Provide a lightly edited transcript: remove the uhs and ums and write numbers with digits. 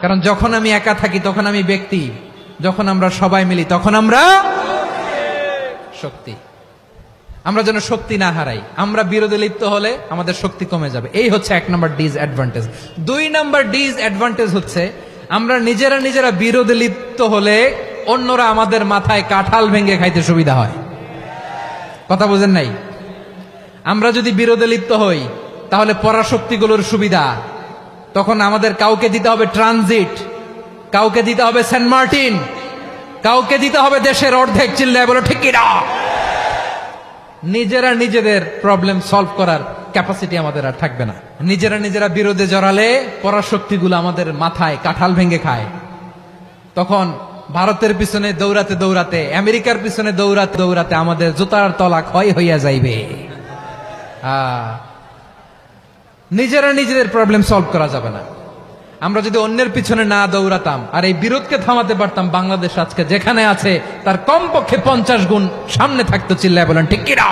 কারণ যখন আমি একা থাকি তখন আমি ব্যক্তি, যখন আমরা সবাই মিলি তখন আমরা শক্তি। আমরা যেন শক্তি না হারাই। আমরা বিরোধে লিপ্ত হলে আমাদের শক্তি কমে যাবে। এই হচ্ছে 1 নম্বর ডিসঅ্যাডভান্টেজ। 2 নম্বর ডিসঅ্যাডভান্টেজ হচ্ছে আমরা নিজেরা বিরোধে লিপ্ত হলে অন্যরা আমাদের মাথায় কাঁঠাল ভেঙে খাইতে সুবিধা হয়। কথা বুঝেন নাই? আমরা যদি বিরোধে লিপ্ত হই তাহলে পরাশক্তিগুলোর সুবিধা, তখন আমাদের কাউকে দিতে হবে ট্রানজিট, কাউকে দিতে হবে সেন্ট মার্টিন, কাউকে দিতে হবে দেশের অর্ধেক। চিল্লায় বলো ঠিক কিনা? নিজেদের প্রবলেম সলভ করার ক্যাপাসিটি আমাদের আর থাকবে না। নিজেরা বিরোধে জড়ালে পরাশক্তিগুলো আমাদের মাথায় কাঁঠাল ভেঙে খায়। তখন ভারতের পিছনে দৌড়াতে আমেরিকার পিছনে দৌড়াতে আমাদের জুতার তলা ক্ষয় হইয়া যাইবে। নিজেদের প্রবলেম সলভ করা যাবে না। আমরা যদি অন্যের পিছনে না দৌড়াতাম আর এই বিরোধকে থামাতে পারতাম, বাংলাদেশ আজকে যেখানে আছে তার কমপক্ষে 50 গুণ সামনে থাকতো। চিল্লায় বলেন ঠিক কিনা?